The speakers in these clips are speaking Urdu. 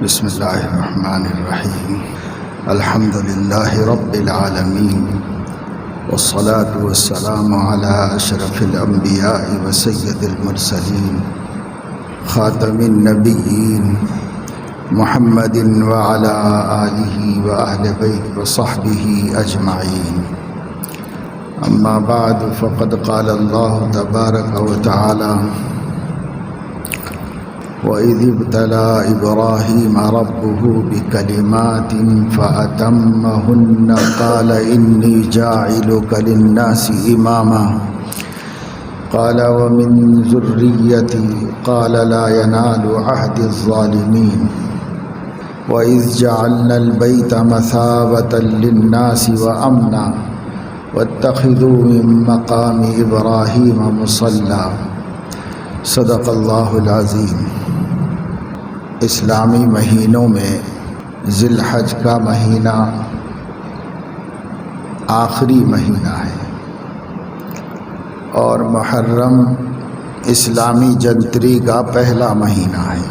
بسم اللہ الرحمن الرحیم الحمد للہ رب العالمین والصلاة والسلام علی اشرف الانبیاء وسید المرسلین خاتم النبیین محمد وعلی آلہ وأہل بیت وصحبہ اجمعین اما بعد فقد قال اللہ تبارک وتعالی وَإِذِ ابْتَلَىٰ إِبْرَاهِيمَ رَبُّهُ بِكَلِمَاتٍ فَأَتَمَّهُنَّ قَالَ إِنِّي جَاعِلُكَ لِلنَّاسِ إِمَامًا قَالَ وَمِن ذُرِّيَّتِي قَالَ لَا يَنَالُ عَهْدِي الظَّالِمِينَ وَإِذْ جَعَلْنَا الْبَيْتَ مَثَابَةً لِلنَّاسِ وَأَمْنًا وَاتَّخِذُوا مِن مَّقَامِ إِبْرَاهِيمَ مُصَلًّى صدق اللہ العظیم۔ اسلامی مہینوں میں ذی الحج کا مہینہ آخری مہینہ ہے اور محرم اسلامی جنتری کا پہلا مہینہ ہے۔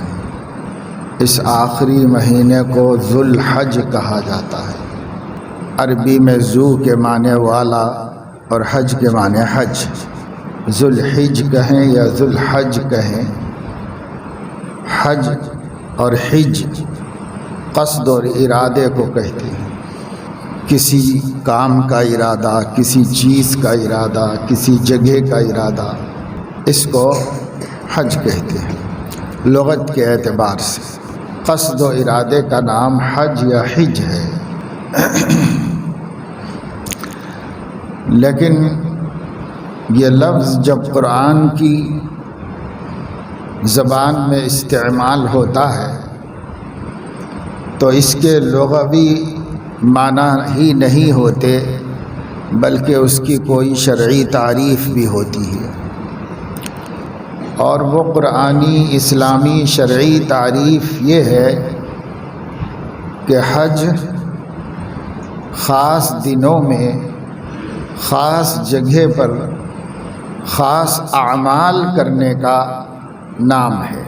اس آخری مہینے کو ذو الحج کہا جاتا ہے۔ عربی میں ذو کے معنی والا اور حج کے معنی حج، ذو الحج کہیں یا ذو الحج کہیں۔ حج اور حج قصد اور ارادے کو کہتے ہیں، کسی کام کا ارادہ، کسی چیز کا ارادہ، کسی جگہ کا ارادہ، اس کو حج کہتے ہیں لغت کے اعتبار سے۔ قصد و ارادے کا نام حج یا حج ہے، لیکن یہ لفظ جب قرآن کی زبان میں استعمال ہوتا ہے تو اس کے لغوی معنی ہی نہیں ہوتے، بلکہ اس کی کوئی شرعی تعریف بھی ہوتی ہے، اور وہ قرآنی اسلامی شرعی تعریف یہ ہے کہ حج خاص دنوں میں خاص جگہ پر خاص اعمال کرنے کا نام ہے۔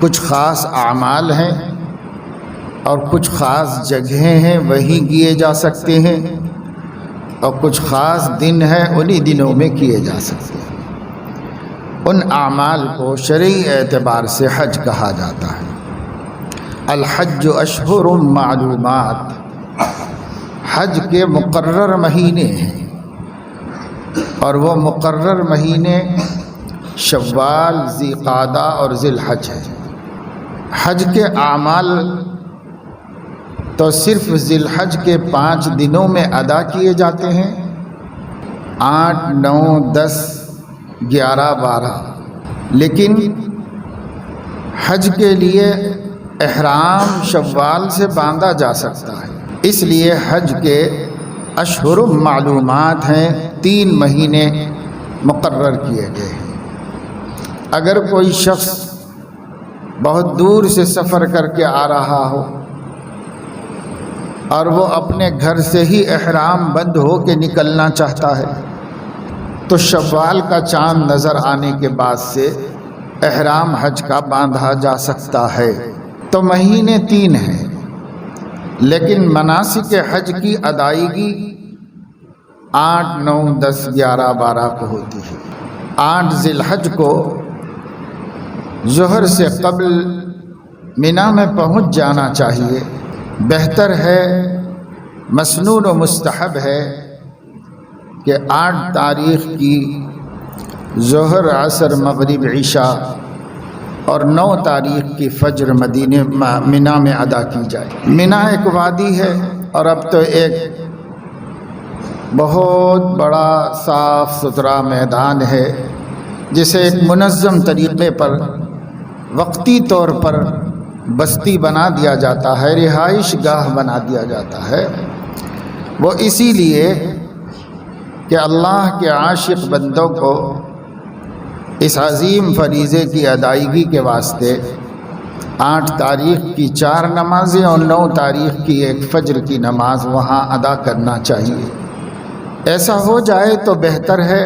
کچھ خاص اعمال ہیں اور کچھ خاص جگہیں ہیں، وہیں کیے جا سکتے ہیں، اور کچھ خاص دن ہیں، انہی دنوں میں کیے جا سکتے ہیں۔ ان اعمال کو شرعی اعتبار سے حج کہا جاتا ہے۔ الحج اشہر معلومات، حج کے مقرر مہینے ہیں، اور وہ مقرر مہینے شوال، ذی قعدہ اور ذی الحج ہے۔ حج کے اعمال تو صرف ذی الحج کے 5 دنوں میں ادا کیے جاتے ہیں، 8، 9، 10، 11، 12، لیکن حج کے لیے احرام شوال سے باندھا جا سکتا ہے۔ اس لیے حج کے اشہر معلومات ہیں، 3 مہینے مقرر کیے گئے ہیں۔ اگر کوئی شخص بہت دور سے سفر کر کے آ رہا ہو اور وہ اپنے گھر سے ہی احرام بند ہو کے نکلنا چاہتا ہے تو شوال کا چاند نظر آنے کے بعد سے احرام حج کا باندھا جا سکتا ہے۔ تو مہینے 3 ہیں، لیکن مناسک حج کی ادائیگی 8، 9، 10، 11، 12 کو ہوتی ہے۔ 8 ذی الحج کو ظہر سے قبل منا میں پہنچ جانا چاہیے۔ بہتر ہے، مسنون و مستحب ہے کہ 8 تاریخ کی ظہر، عصر، مغرب، عشاء اور 9 تاریخ کی فجر منا میں ادا کی جائے۔ منا ایک وادی ہے، اور اب تو ایک بہت بڑا صاف ستھرا میدان ہے جسے ایک منظم طریقے پر وقتی طور پر بستی بنا دیا جاتا ہے، رہائش گاہ بنا دیا جاتا ہے۔ وہ اسی لیے کہ اللہ کے عاشق بندوں کو اس عظیم فریضے کی ادائیگی کے واسطے 8 تاریخ کی 4 نمازیں اور 9 تاریخ کی ایک فجر کی نماز وہاں ادا کرنا چاہیے۔ ایسا ہو جائے تو بہتر ہے،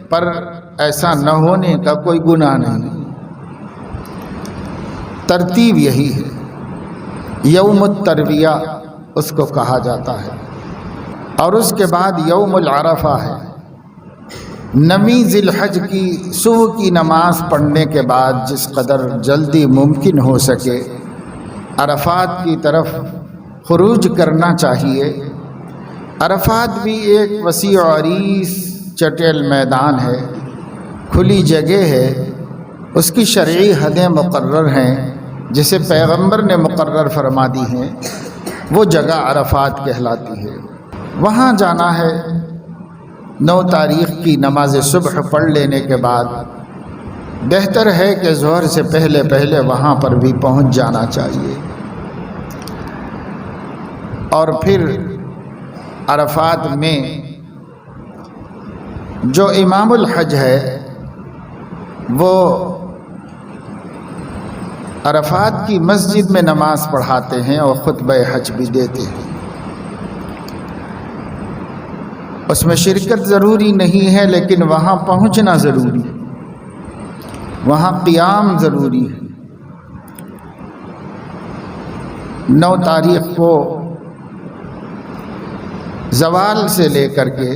پر ایسا نہ ہونے کا کوئی گناہ نہیں۔ ترتیب یہی ہے۔ یوم الترویہ اس کو کہا جاتا ہے، اور اس کے بعد یوم العرفہ ہے۔ نویں ذی الحج کی صبح کی نماز پڑھنے کے بعد جس قدر جلدی ممکن ہو سکے عرفات کی طرف خروج کرنا چاہیے۔ عرفات بھی ایک وسیع و عریض چٹیل میدان ہے، کھلی جگہ ہے، اس کی شرعی حدیں مقرر ہیں جسے پیغمبر نے مقرر فرما دی ہیں، وہ جگہ عرفات کہلاتی ہے۔ وہاں جانا ہے، 9 تاریخ کی نماز صبح پڑھ لینے کے بعد بہتر ہے کہ ظہر سے پہلے پہلے وہاں پر بھی پہنچ جانا چاہیے، اور پھر عرفات میں جو امام الحج ہے وہ عرفات کی مسجد میں نماز پڑھاتے ہیں اور خطبہ حج بھی دیتے ہیں۔ اس میں شرکت ضروری نہیں ہے، لیکن وہاں پہنچنا ضروری ہے، وہاں قیام ضروری ہے۔ 9 تاریخ کو زوال سے لے کر کے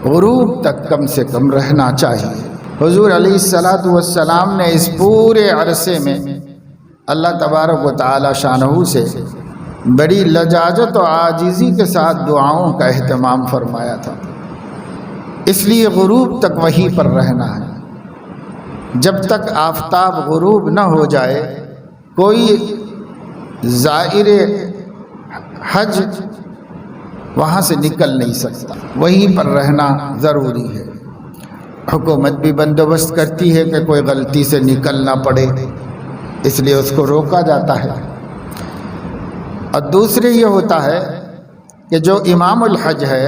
غروب تک کم سے کم رہنا چاہیے۔ حضور علیہ السلام نے اس پورے عرصے میں اللہ تبارک و تعالی شانہ سے بڑی لجاجت و عاجزی کے ساتھ دعاؤں کا اہتمام فرمایا تھا، اس لیے غروب تک وہیں پر رہنا ہے۔ جب تک آفتاب غروب نہ ہو جائے کوئی زائر حج وہاں سے نکل نہیں سکتا، وہیں پر رہنا ضروری ہے۔ حکومت بھی بندوبست کرتی ہے کہ کوئی غلطی سے نکل نہ پڑے، اس لیے اس کو روکا جاتا ہے۔ اور دوسرے یہ ہوتا ہے کہ جو امام الحج ہے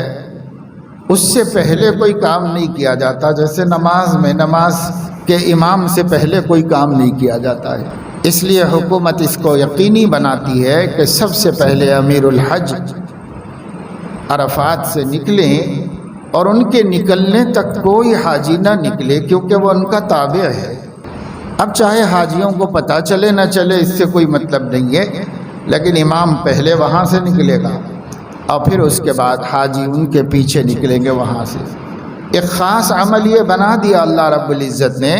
اس سے پہلے کوئی کام نہیں کیا جاتا، جیسے نماز میں نماز کے امام سے پہلے کوئی کام نہیں کیا جاتا ہے، اس لیے حکومت اس کو یقینی بناتی ہے کہ سب سے پہلے امیر الحج عرفات سے نکلیں، اور ان کے نکلنے تک کوئی حاجی نہ نکلے، کیونکہ وہ ان کا تابع ہے۔ اب چاہے حاجیوں کو پتہ چلے نہ چلے اس سے کوئی مطلب نہیں ہے، لیکن امام پہلے وہاں سے نکلے گا اور پھر اس کے بعد حاجی ان کے پیچھے نکلیں گے وہاں سے۔ ایک خاص عمل یہ بنا دیا اللہ رب العزت نے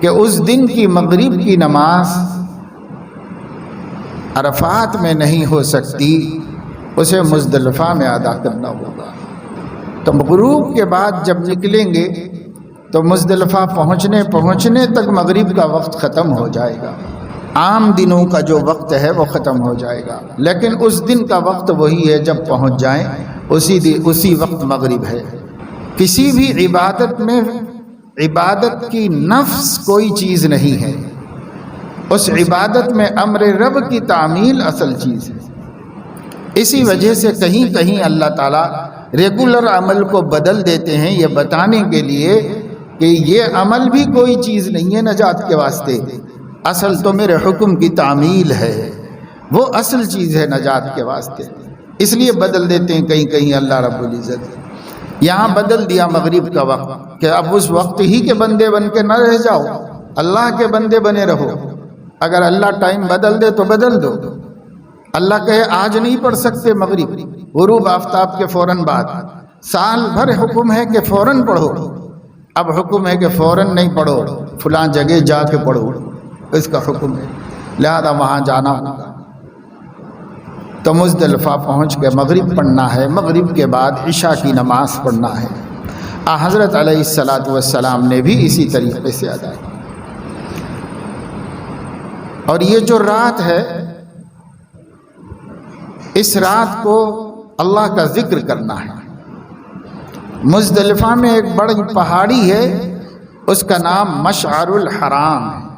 کہ اس دن کی مغرب کی نماز عرفات میں نہیں ہو سکتی، اسے مزدلفہ میں ادا کرنا ہوگا۔ تو غروب کے بعد جب نکلیں گے تو مزدلفہ پہنچنے تک مغرب کا وقت ختم ہو جائے گا، عام دنوں کا جو وقت ہے وہ ختم ہو جائے گا، لیکن اس دن کا وقت وہی ہے، جب پہنچ جائیں اسی وقت مغرب ہے۔ کسی بھی عبادت میں عبادت کی نفس کوئی چیز نہیں ہے، اس عبادت میں امر رب کی تعمیل اصل چیز ہے۔ اسی وجہ سے کہیں کہیں اللہ تعالیٰ ریگولر عمل کو بدل دیتے ہیں، یہ بتانے کے لیے کہ یہ عمل بھی کوئی چیز نہیں ہے نجات کے واسطے، اصل تو میرے حکم کی تعمیل ہے، وہ اصل چیز ہے نجات کے واسطے، اس لیے بدل دیتے ہیں کہیں کہیں اللہ رب العزت۔ یہاں بدل دیا مغرب کا وقت کہ اب اس وقت ہی کے بندے بن کے نہ رہ جاؤ، اللہ کے بندے بنے رہو۔ اگر اللہ ٹائم بدل دے تو بدل دو، اللہ کہے آج نہیں پڑھ سکتے مغرب، غروب آفتاب کے فوراً بعد، سال بھر حکم ہے کہ فوراً پڑھو، اب حکم ہے کہ فوراً نہیں پڑھو، فلاں جگہ جا کے پڑھو، اس کا حکم ہے، لہذا وہاں جانا ہوگا۔ تو مزدلفہ پہنچ کے مغرب پڑھنا ہے، مغرب کے بعد عشاء کی نماز پڑھنا ہے۔ حضرت علیہ السلام نے بھی اسی طریقے سے ادا کی۔ اور یہ جو رات ہے، اس رات کو اللہ کا ذکر کرنا ہے۔ مزدلفہ میں ایک بڑی پہاڑی ہے، اس کا نام مشعر الحرام ہے۔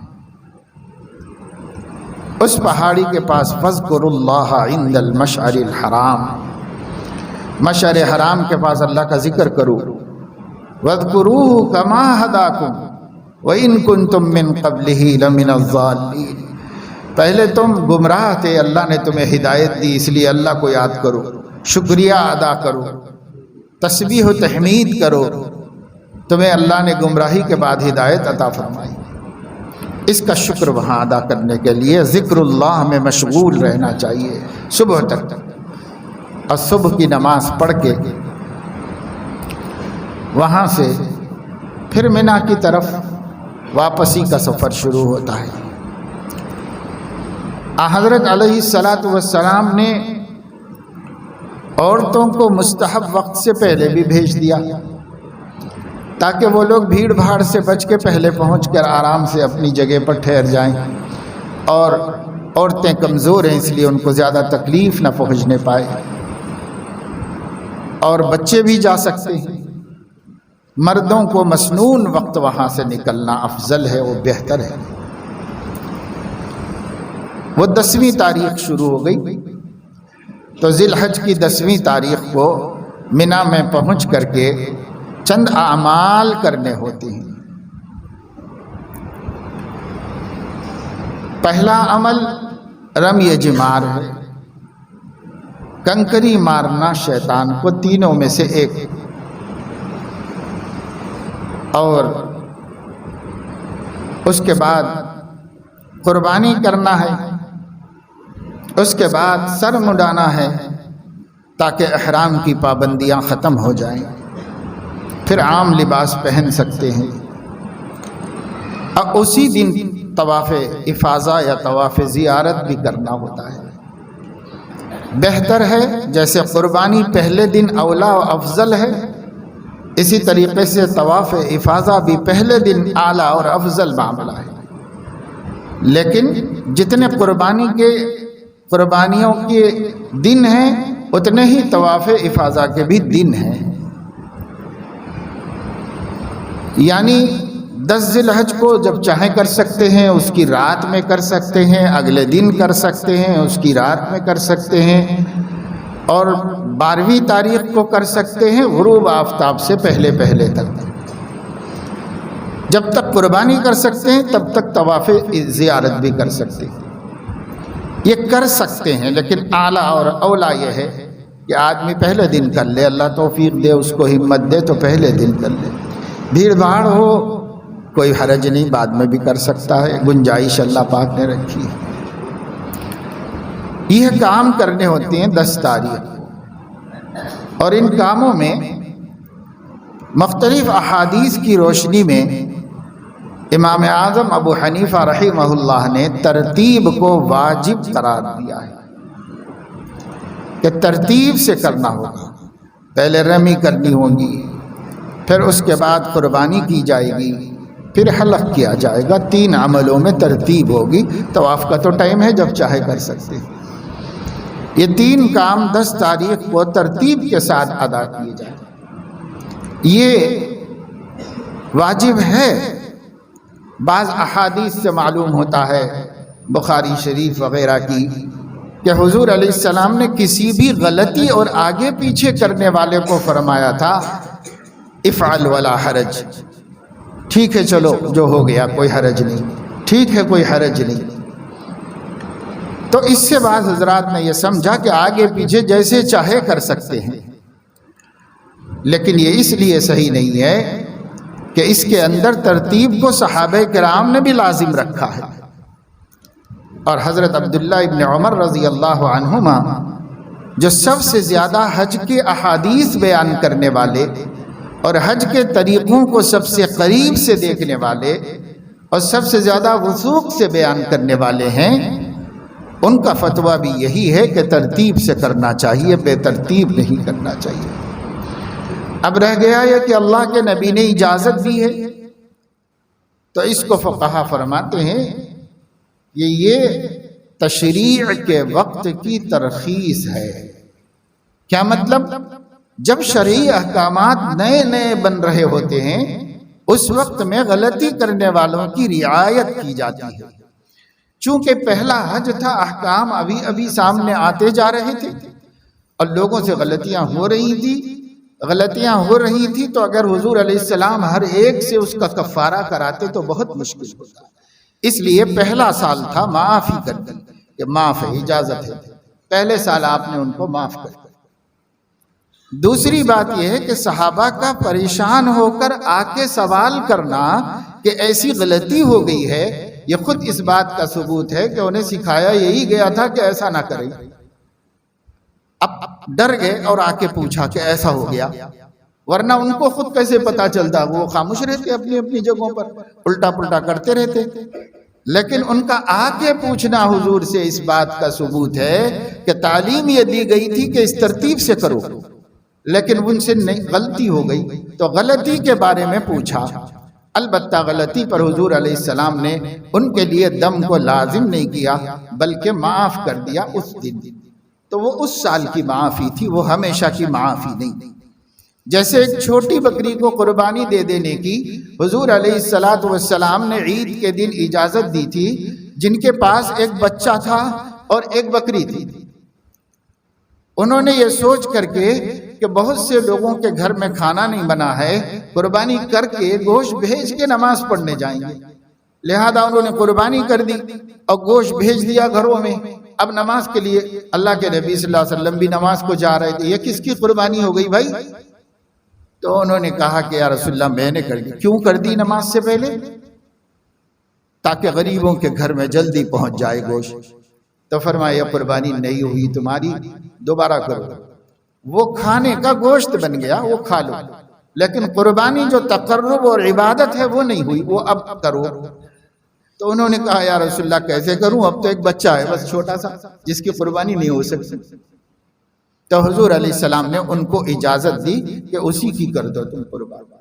اس پہاڑی کے پاس فاذکروا اللہ عند المشعر الحرام، مشعر حرام کے پاس اللہ کا ذکر کرو۔ واذکروہ کما ھداکم وان کنتم من قبلہ لمن الضالین، پہلے تم گمراہ تھے، اللہ نے تمہیں ہدایت دی، اس لیے اللہ کو یاد کرو، شکریہ ادا کرو، تسبیح و تحمید کرو، تمہیں اللہ نے گمراہی کے بعد ہدایت عطا فرمائی۔ اس کا شکر وہاں ادا کرنے کے لیے ذکر اللہ میں مشغول رہنا چاہیے صبح تک، اور صبح کی نماز پڑھ کے وہاں سے پھر منا کی طرف واپسی کا سفر شروع ہوتا ہے۔ حضرت علیہ الصلاۃ والسلام نے عورتوں کو مستحب وقت سے پہلے بھی بھیج دیا تاکہ وہ لوگ بھیڑ بھاڑ سے بچ کے پہلے پہنچ کر آرام سے اپنی جگہ پر ٹھہر جائیں، اور عورتیں کمزور ہیں اس لیے ان کو زیادہ تکلیف نہ پہنچنے پائے، اور بچے بھی جا سکتے ہیں۔ مردوں کو مسنون وقت وہاں سے نکلنا افضل ہے، وہ بہتر ہے۔ وہ 10ویں تاریخ شروع ہو گئی تو ذی الحج کی 10ویں تاریخ کو منا میں پہنچ کر کے چند اعمال کرنے ہوتے ہیں۔ پہلا عمل رمی جمار ہے، کنکری مارنا شیطان کو، تینوں میں سے ایک، اور اس کے بعد قربانی کرنا ہے، اس کے بعد سر مڈانا ہے تاکہ احرام کی پابندیاں ختم ہو جائیں، پھر عام لباس پہن سکتے ہیں، اور اسی دن طواف افاضہ یا طواف زیارت بھی کرنا ہوتا ہے۔ بہتر ہے جیسے قربانی پہلے دن اولا و افضل ہے، اسی طریقے سے طواف افاضہ بھی پہلے دن اعلیٰ اور افضل معاملہ ہے، لیکن جتنے قربانیوں کے دن ہیں اتنے ہی طواف افاضہ کے بھی دن ہیں، یعنی 10 ذی الحج کو جب چاہیں کر سکتے ہیں، اس کی رات میں کر سکتے ہیں، اگلے دن کر سکتے ہیں، اس کی رات میں کر سکتے ہیں، اور 12ویں تاریخ کو کر سکتے ہیں غروب آفتاب سے پہلے تک۔ جب تک قربانی کر سکتے ہیں تب تک طواف زیارت بھی کر سکتے ہیں، یہ کر سکتے ہیں، لیکن اعلیٰ اور اولا یہ ہے کہ آدمی پہلے دن کر لے، اللہ توفیق دے، اس کو ہمت دے تو پہلے دن کر لے۔ بھیڑ بھاڑ ہو کوئی حرج نہیں، بعد میں بھی کر سکتا ہے، گنجائش اللہ پاک نے رکھی ہے۔ یہ کام کرنے ہوتے ہیں 10 تاریخ کو، اور ان کاموں میں مختلف احادیث کی روشنی میں امام اعظم ابو حنیفہ رحمہ اللہ نے ترتیب کو واجب قرار دیا ہے کہ ترتیب سے کرنا ہوگا، پہلے رمی کرنی ہوگی، پھر اس کے بعد قربانی کی جائے گی، پھر حلق کیا جائے گا، 3 عملوں میں ترتیب ہوگی۔ طواف کا تو ٹائم ہے جب چاہے کر سکتے ہیں، یہ 3 کام 10 تاریخ کو ترتیب کے ساتھ ادا کیے جائیں، یہ واجب ہے۔ بعض احادیث سے معلوم ہوتا ہے، بخاری شریف وغیرہ کی، کہ حضور علیہ السلام نے کسی بھی غلطی اور آگے پیچھے کرنے والے کو فرمایا تھا افعل ولا حرج، ٹھیک ہے چلو جو ہو گیا کوئی حرج نہیں، ٹھیک ہے کوئی حرج نہیں۔ تو اس سے بعض حضرات نے یہ سمجھا کہ آگے پیچھے جیسے چاہے کر سکتے ہیں، لیکن یہ اس لیے صحیح نہیں ہے کہ اس کے اندر ترتیب کو صحابہ کرام نے بھی لازم رکھا ہے، اور حضرت عبداللہ ابن عمر رضی اللہ عنہما جو سب سے زیادہ حج کے احادیث بیان کرنے والے اور حج کے طریقوں کو سب سے قریب سے دیکھنے والے اور سب سے زیادہ وثوق سے بیان کرنے والے ہیں، ان کا فتویٰ بھی یہی ہے کہ ترتیب سے کرنا چاہیے، بے ترتیب نہیں کرنا چاہیے۔ اب رہ گیا یہ کہ اللہ کے نبی نے اجازت دی ہے، تو اس کو فقہا فرماتے ہیں یہ تشریع کے وقت کی ترخیص ہے۔ کیا مطلب؟ جب شرعی احکامات نئے نئے بن رہے ہوتے ہیں اس وقت میں غلطی کرنے والوں کی رعایت کی جاتی ہے۔ چونکہ پہلا حج تھا، احکام ابھی سامنے آتے جا رہے تھے اور لوگوں سے غلطیاں ہو رہی تھی، تو اگر حضور علیہ السلام ہر ایک سے اس کا کفارہ کراتے تو بہت مشکل ہوتا، اس لیے پہلا سال تھا معافی کر دی کہ معاف ہے، اجازت ہے، پہلے سال آپ نے ان کو معاف کر دیا۔ دوسری بات یہ ہے کہ صحابہ کا پریشان ہو کر آ کے سوال کرنا کہ ایسی غلطی ہو گئی ہے یہ خود اس بات کا ثبوت ہے کہ انہیں سکھایا یہی گیا تھا کہ ایسا نہ کریں. اب ڈر گئے اور آ کے پوچھا کہ ایسا ہو گیا، ورنہ ان کو خود کیسے پتا چلتا، وہ خاموش رہتے اپنی اپنی جگہوں پر، الٹا پلٹا کرتے رہتے. لیکن ان کا آ کے پوچھنا حضور سے اس بات کا ثبوت ہے کہ تعلیم یہ دی گئی تھی کہ اس ترتیب سے کرو، لیکن ان سے غلطی ہو گئی تو غلطی کے بارے میں پوچھا. البتہ غلطی پر حضور علیہ السلام نے ان کے لیے دم کو لازم نہیں کیا بلکہ معاف کر دیا اس دن. تو وہ اس سال کی معافی تھی، وہ ہمیشہ کی معافی نہیں. جیسے ایک چھوٹی بکری کو قربانی دے دینے کی حضور علیہ السلام نے عید کے دن اجازت دی تھی جن کے پاس ایک بچہ تھا اور ایک بکری تھی. انہوں نے یہ سوچ کر کے کہ بہت سے لوگوں کے گھر میں کھانا نہیں بنا ہے، قربانی کر کے گوشت بھیج کے نماز پڑھنے جائیں گے، لہذا انہوں نے قربانی کر دی اور گوشت بھیج دیا گھروں میں. اب نماز کے لیے اللہ کے نبی صلی اللہ علیہ وسلم بھی نماز کو جا رہے تھے، یہ کس کی قربانی ہو گئی بھائی؟ تو انہوں نے کہا کہ یا رسول اللہ میں نے کر دی. کیوں کر دی نماز سے پہلے؟ تاکہ غریبوں کے گھر میں جلدی پہنچ جائے گوشت. تو فرمایا یہ قربانی نہیں ہوئی تمہاری، دوبارہ کرو. وہ کھانے کا گوشت بن گیا، وہ کھا لو، لیکن قربانی جو تقرب اور عبادت ہے وہ نہیں ہوئی، وہ اب کرو. تو انہوں نے کہا یا رسول اللہ کیسے کروں، اب تو ایک بچہ ہے بس چھوٹا سا جس کی قربانی نہیں ہو سکتی. تو حضور علیہ السلام نے ان کو اجازت دی کہ اسی کی کر دو تم قربانی.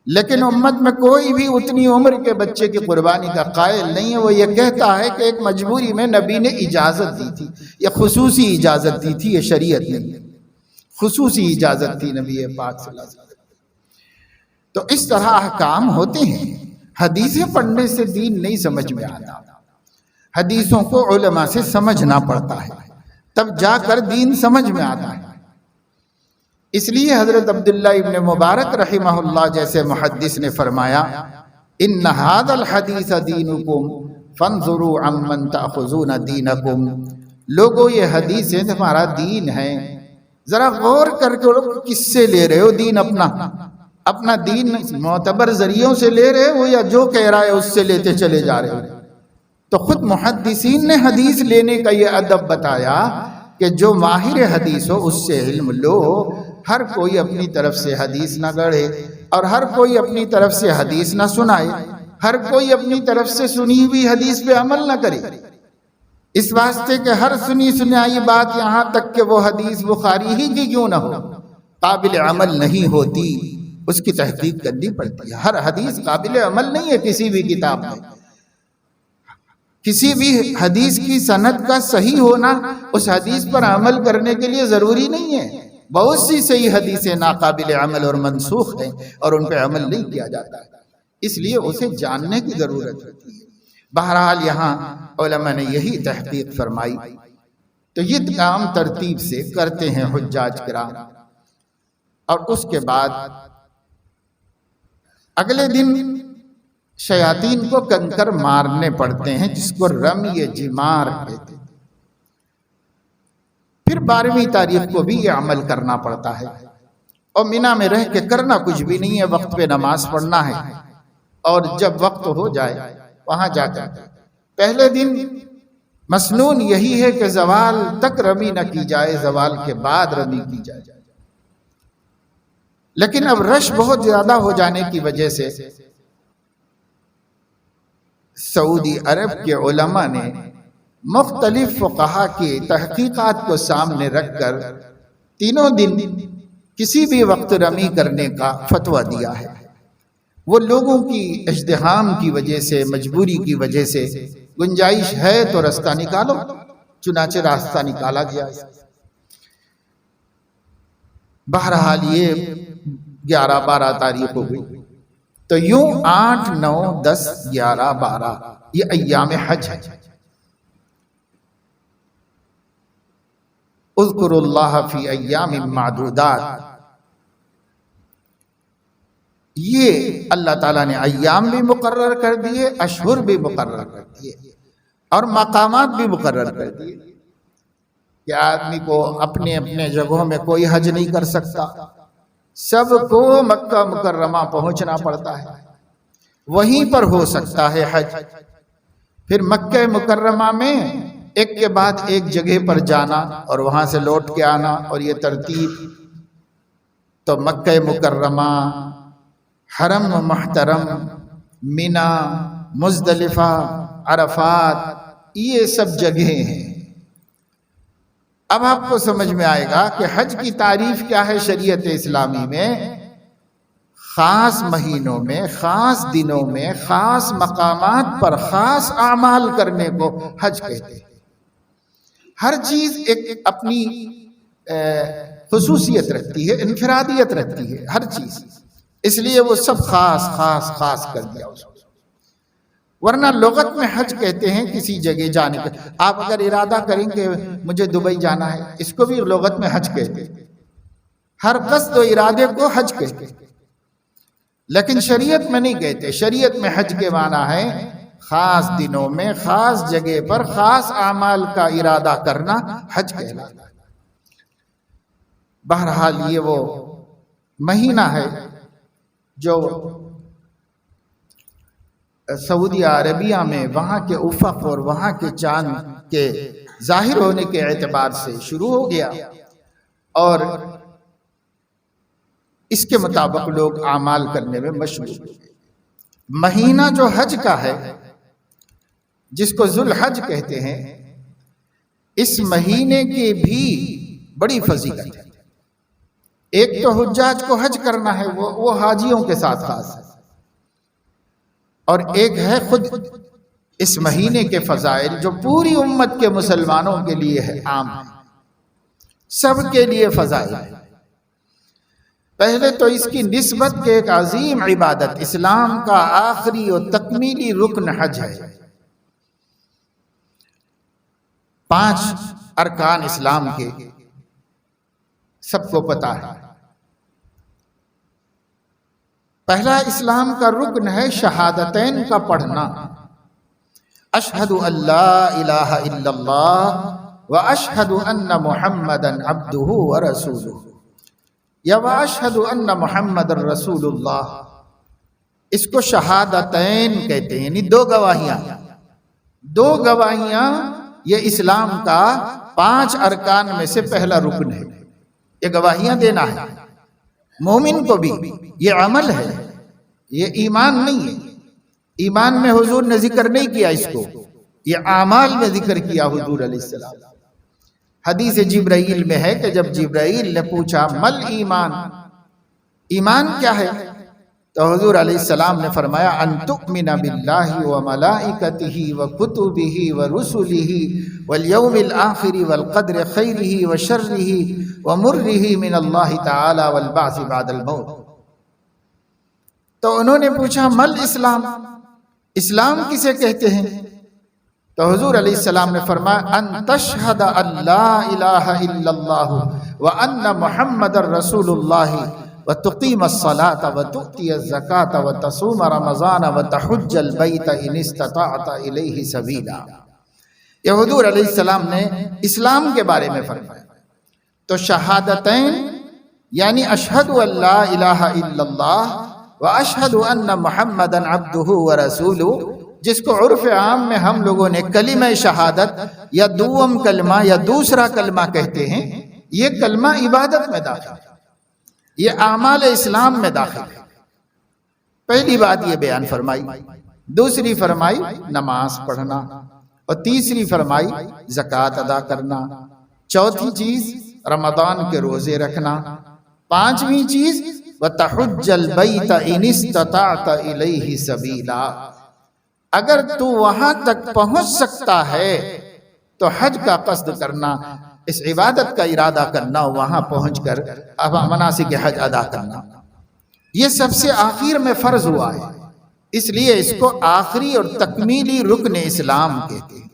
لیکن امت میں کوئی بھی اتنی عمر کے بچے کی قربانی کا قائل نہیں ہے. وہ یہ کہتا ہے کہ ایک مجبوری میں نبی نے اجازت دی تھی، یہ خصوصی اجازت دی تھی، یہ شریعت نہیں، خصوصی اجازت تھی نبی پاک صلی اللہ علیہ وسلم. تو اس طرح احکام ہوتے ہیں. حدیثیں پڑھنے سے دین نہیں سمجھ میں آتا، حدیثوں کو علماء سے سمجھنا پڑتا ہے، تب جا کر دین سمجھ میں آتا ہے. اس لیے حضرت عبداللہ ابن مبارک رحمہ اللہ جیسے محدث نے فرمایا ان ھذا الحدیث دینکم فانظروا عمن تأخذون دینکم. لوگوں یہ حدیثیں تمہارا دین ہے، ذرا غور کر کے کس سے لے رہے ہو دین؟ اپنا دین معتبر ذریعوں سے لے رہے ہو یا جو کہہ رہا ہے اس سے لیتے چلے جا رہے ہو؟ تو خود محدثین نے حدیث لینے کا یہ ادب بتایا کہ جو ماہر حدیث ہو اس سے علم لو. ہر کوئی اپنی طرف سے حدیث نہ گڑھے اور ہر کوئی اپنی طرف سے حدیث نہ سنائے، ہر کوئی اپنی طرف سے سنی ہوئی حدیث پہ عمل نہ کرے، اس واسطے کہ ہر سنی سنائی بات یہاں تک کہ وہ حدیث بخاری ہی کی کیوں نہ ہو قابل عمل نہیں ہوتی، اس کی تحقیق کرنی پڑتی ہے. ہر حدیث قابل عمل نہیں ہے کسی بھی کتاب میں. کسی بھی حدیث کی سند کا صحیح ہونا اس حدیث پر عمل کرنے کے لیے ضروری نہیں ہے. بہت سی صحیح حدیثیں ناقابل عمل اور منسوخ ہیں اور ان پہ عمل نہیں کیا جاتا ہے، اس لیے اسے جاننے کی ضرورت ہوتی ہے. بہرحال یہاں علماء نے یہی تحقیق فرمائی. تو یہ کام ترتیب سے کرتے ہیں حجاج کرام، اور اس کے بعد اگلے دن شیاطین کو کنکر مارنے پڑتے ہیں جس کو رمی جمار کہتے ہیں. پھر 12ویں تاریخ کو بھی یہ عمل کرنا پڑتا ہے، اور مینا میں رہ کے کرنا کچھ بھی نہیں ہے، وقت پہ نماز پڑھنا ہے، اور جب وقت ہو جائے وہاں جا کر پہلے دن مسنون یہی ہے کہ زوال تک رمی نہ کی جائے، زوال کے بعد رمی کی جائے. لیکن اب رش بہت زیادہ ہو جانے کی وجہ سے سعودی عرب کے علماء نے مختلف فقہا کی تحقیقات کو سامنے رکھ کر تینوں دن کسی بھی وقت رمی کرنے کا فتویٰ دیا ہے. وہ لوگوں کی ازدحام کی وجہ سے، مجبوری کی وجہ سے گنجائش ہے تو راستہ نکالو، چنانچہ راستہ نکالا گیا. بہرحال یہ 11-12 تاریخ ہو گئی. تو یوں 8, 9, 10, 11, 12 یہ ایام حج ہے. اذکروا اللہ فی ایام معدودات، یہ اللہ تعالیٰ نے ایام بھی مقرر کر دیے، اشہر بھی مقرر کر دیے، اور مقامات بھی مقرر کر دیے کہ آدمی کو اپنے اپنے جگہوں میں کوئی حج نہیں کر سکتا، سب کو مکہ مکرمہ پہنچنا پڑتا ہے، وہیں پر ہو سکتا ہے حج. پھر مکہ مکرمہ میں ایک کے بعد ایک جگہ پر جانا اور وہاں سے لوٹ کے آنا، اور یہ ترتیب۔ تو مکہ مکرمہ، حرم محترم، مینا، مزدلفہ، عرفات، یہ سب جگہیں ہیں۔ اب آپ کو سمجھ میں آئے گا کہ حج کی تعریف کیا ہے شریعت اسلامی میں۔ خاص مہینوں میں، خاص دنوں میں، خاص مقامات پر خاص اعمال کرنے کو حج کہتے ہیں۔ ہر چیز ایک اپنی خصوصیت رکھتی ہے، انفرادیت رکھتی ہے ہر چیز، اس لیے وہ سب خاص خاص خاص کر دیا اس کو۔ ورنہ لغت میں حج کہتے ہیں کسی جگہ جانے کا۔ آپ اگر ارادہ کریں کہ مجھے دبئی جانا ہے، اس کو بھی لغت میں حج کہتے ہیں۔ ہر قصد و ارادے کو حج کہتے ہیں، لیکن شریعت میں نہیں کہتے۔ شریعت میں حج کے معنی ہے خاص دنوں میں، خاص جگہ پر خاص اعمال کا ارادہ کرنا حج کہلاتا ہے۔ بہرحال یہ وہ مہینہ ہے جو سعودی عربیہ میں وہاں کے افق اور وہاں کے چاند کے ظاہر ہونے کے اعتبار سے شروع ہو گیا، اور اس کے مطابق لوگ اعمال کرنے میں مشغول ہو گئے۔ مہینہ جو حج کا ہے، جس کو ذو الحج کہتے ہیں، اس مہینے کی بھی بڑی فضیلت ہے۔ ایک تو حجاج کو حج کرنا ہے، وہ حاجیوں کے ساتھ خاص ہے، اور ایک ہے خود اس مہینے کے فضائل جو پوری امت کے مسلمانوں کے لیے ہے، عام ہے، سب کے لیے فضائل ہے۔ پہلے تو اس کی نسبت کے ایک عظیم عبادت، اسلام کا آخری اور تکمیلی رکن حج ہے۔ 5 ارکان اسلام کے سب کو پتہ ہے۔ پہلا اسلام کا رکن ہے شہادتین کا پڑھنا، اشہد ان لا الہ الا اللہ واشہد ان محمدا عبدہ ورسولہ، یا واشہد ان محمد رسول اللہ۔ اس کو شہادتین کہتے ہیں، یعنی 2 گواہیاں۔ 2 گواہیاں یہ اسلام کا 5 ارکان میں سے پہلا رکن ہے۔ یہ گواہیاں دینا ہے مومن کو بھی، یہ عمل ہے، یہ ایمان نہیں ہے۔ ایمان میں حضور نے ذکر نہیں کیا اس کو، یہ اعمال میں ذکر کیا حضور علیہ السلام۔ حدیث جبرائیل میں ہے کہ جب جبرائیل نے پوچھا مل ایمان، ایمان کیا ہے، تو حضور علیہ السلام نے فرمایا ان تؤمن باللہ وملائکتہ وکتبہ ورسلہ والیوم الآخر والقدر خیرہ وشرہ ومرہ من اللہ تعالی والبعث بعد الموت۔ تو انہوں نے پوچھا مل اسلام، اسلام کسے کہتے ہیں؟ تو حضور علیہ السلام نے فرمایا ان تشہد ان لا الہ الا اللہ وان محمد رسول اللہ وتقیم الصلاة وتؤتی الزکاة وتصوم رمضان وتحج البیت ان استطعت الیہ سبیلا۔ یہ حضور علیہ السلام نے اسلام کے بارے میں فرمایا۔ تو شہادتین یعنی اشہد ان لا الہ الا اللہ واشہد ان محمدا عبدہ ورسولہ، جس کو عرف عام میں ہم لوگوں نے کلمہ شہادت یا دوم کلمہ یا دوسرا کلمہ کہتے ہیں، یہ کلمہ عبادت میں داخل ہے، یہ اعمال اسلام میں داخل ہے۔ پہلی بات یہ بیان فرمائی، دوسری فرمائی نماز پڑھنا، اور تیسری فرمائی زکوٰۃ ادا کرنا، چوتھی چیز رمضان کے روزے رکھنا، پانچویں چیز وَتَحُجَّ الْبَيْتَ إِنِ اسْتَطَعْتَ إِلَيْهِ سَبِيلًا۔ اگر تو وہاں تک پہنچ سکتا ہے تو حج کا قصد کرنا، اس عبادت کا ارادہ کرنا، وہاں پہنچ کر مناسک حج ادا کرنا۔ یہ سب سے آخر میں فرض ہوا ہے، اس لیے اس کو آخری اور تکمیلی رکن اسلام کہتے ہیں۔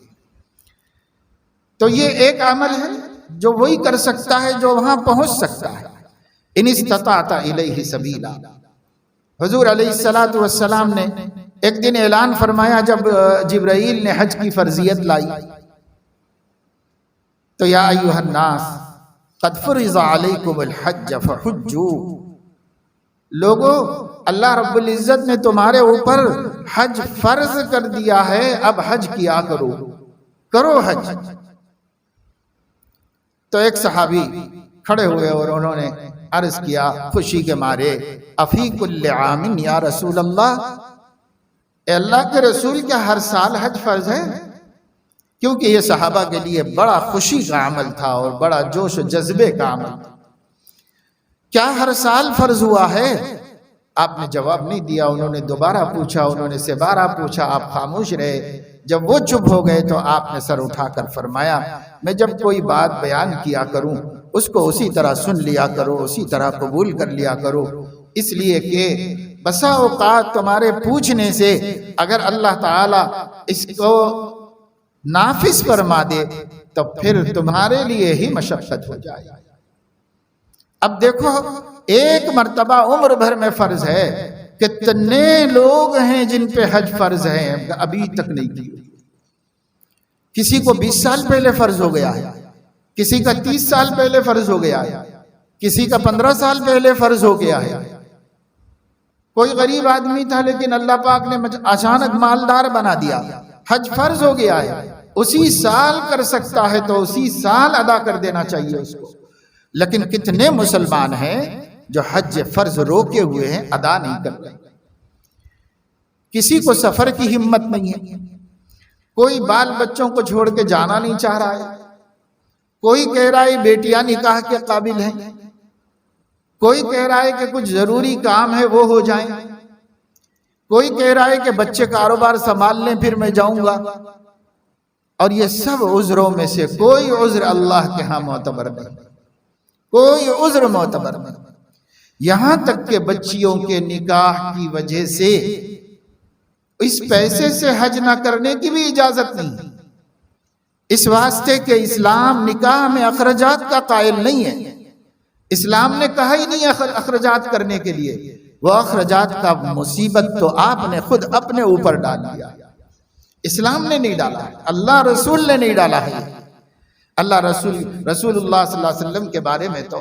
تو یہ ایک عمل ہے جو وہی کر سکتا ہے جو وہاں پہنچ سکتا ہے، ان استطاعت الیہ سبیلا۔ حضور علیہ السلام نے ایک دن اعلان فرمایا جب جبرائیل نے حج کی فرضیت لائی، تو یا ایھا الناس قد فرض علیکم الحج فحجوا، لوگوں اللہ رب العزت نے تمہارے اوپر حج فرض کر دیا ہے، اب حج کیا کرو حج۔ تو ایک صحابی کھڑے ہوئے اور انہوں نے عرض کیا خوشی کے مارے، افی کل عام یا رسول اللہ، اے اللہ کے رسول کیا ہر سال حج فرض ہے؟ کیونکہ یہ صحابہ کے لیے بڑا خوشی کا عمل تھا اور بڑا جوش و جذبے کا عمل تھا۔ کیا ہر سال فرض ہوا ہے؟ آپ نے جواب نہیں دیا، انہوں نے دوبارہ پوچھا، انہوں نے سے بارہ پوچھا، آپ خاموش رہے۔ جب وہ چپ ہو گئے تو آپ نے سر اٹھا کر فرمایا میں جب کوئی بات بیان کیا کروں اس کو اسی طرح سن لیا کرو، اسی طرح قبول کر لیا کرو، اس لیے کہ بسا اوقات تمہارے پوچھنے سے اگر اللہ تعالی اس کو نافذ فرما دے تو پھر تمہارے لیے ہی مشقت ہو جائے۔ اب دیکھو ایک مرتبہ عمر بھر میں فرض ہے، کتنے لوگ ہیں جن پہ حج فرض ہے ابھی تک نہیں کی۔ کسی کو 20 سال پہلے فرض ہو گیا ہے، کسی کا 30 سال پہلے فرض ہو گیا ہے، کسی کا 15 سال پہلے فرض ہو گیا ہے۔ کوئی غریب آدمی تھا لیکن اللہ پاک نے اچانک مالدار بنا دیا، حج فرض ہو گیا ہے، اسی سال کر سکتا ہے تو اسی سال ادا کر دینا چاہیے اس کو۔ لیکن کتنے مسلمان ہیں جو حج فرض روکے ہوئے ہیں، ادا نہیں کر رہے۔ کسی کو سفر کی ہمت نہیں ہے، کوئی بال بچوں کو چھوڑ کے جانا نہیں چاہ رہا ہے، کوئی کہہ رہا ہے بیٹیاں نکاح کے قابل ہیں، کوئی کہہ رہا ہے کہ کچھ ضروری کام ہے وہ ہو جائیں، کوئی کہہ رہا ہے کہ بچے کاروبار سنبھال لیں پھر میں جاؤں گا۔ اور یہ سب عذروں میں سے کوئی عذر اللہ کے ہاں معتبر نہیں، کوئی عذر معتبر نہیں۔ یہاں تک کہ بچیوں کے نکاح کی وجہ سے اس پیسے سے حج نہ کرنے کی بھی اجازت نہیں، اس واسطے کہ اسلام نکاح میں اخراجات کا قائل نہیں ہے۔ اسلام نے کہا ہی نہیں اخراجات کرنے کے لیے، وہ اخراجات کا مصیبت تو آپ نے خود اپنے اوپر ڈال دیا، اسلام نے نہیں ڈالا ہے، اللہ رسول نے نہیں ڈالا ہے۔ اللہ رسول اللہ صلی اللہ علیہ وسلم کے بارے میں تو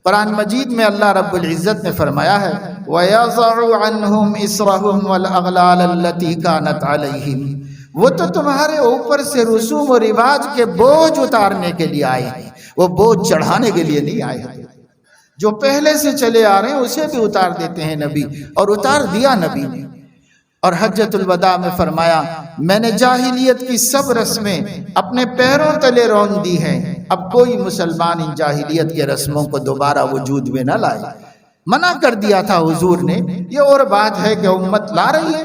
قرآن مجید میں اللہ رب العزت نے فرمایا ہے وَيَضَعُ عَنْهُمْ إِصْرَهُمْ وَالْأَغْلَالَ الَّتِي كَانَتْ عَلَيْهِمْ، وہ تو تمہارے اوپر سے رسوم و رواج کے بوجھ اتارنے کے لیے آئے ہیں، وہ بوجھ چڑھانے کے لیے نہیں آئے ہیں۔ جو پہلے سے چلے آ رہے ہیں اسے بھی اتار دیتے ہیں نبی، اور اتار دیا نبی نے۔ اور حجۃ الوداع میں فرمایا میں نے جاہلیت کی سب رسمیں اپنے پیروں تلے رون دی ہیں، اب کوئی مسلمان ان جاہلیت کے رسموں کو دوبارہ وجود میں نہ لائے۔ منع کر دیا تھا حضور نے، یہ اور بات ہے کہ امت لا رہی ہے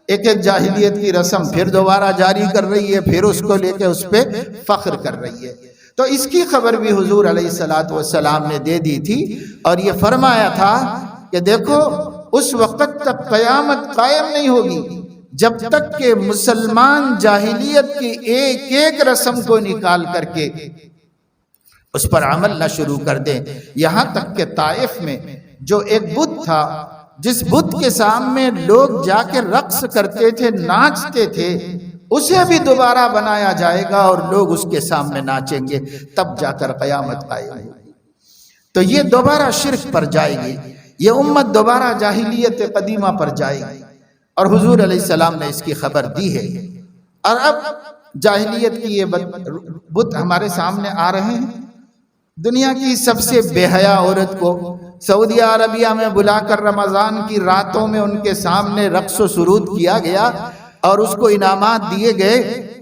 ایک ایک جاہلیت کی رسم پھر دوبارہ جاری کر رہی ہے، پھر اس کو لے کے اس پہ فخر کر رہی ہے۔ تو اس کی خبر بھی حضور علیہ السلام نے دے دی تھی، اور یہ فرمایا تھا کہ دیکھو اس وقت تک قیامت قائم نہیں ہوگی جب تک کہ مسلمان جاہلیت کی ایک ایک رسم کو نکال کر کے اس پر عمل نہ شروع کر دیں۔ یہاں تک کہ طائف میں جو ایک بت تھا، جس بت کے سامنے لوگ جا کے رقص کرتے تھے، ناچتے تھے، اسے بھی دوبارہ بنایا جائے گا اور لوگ اس کے سامنے ناچیں گے، تب جا کر قیامت قائم ہوگی۔ تو یہ دوبارہ شرک پر جائے گی، یہ امت دوبارہ جاہلیت قدیمہ پر جائے گی، اور حضور علیہ السلام نے اس کی خبر دی ہے۔ اور اب جاہلیت کی یہ بت ہمارے سامنے آ رہے ہیں۔ دنیا کی سب سے بے حیا عورت کو سعودی عربیہ میں بلا کر رمضان کی راتوں میں ان کے سامنے رقص و سرود کیا گیا، اور اس کو انعامات دیے گئے،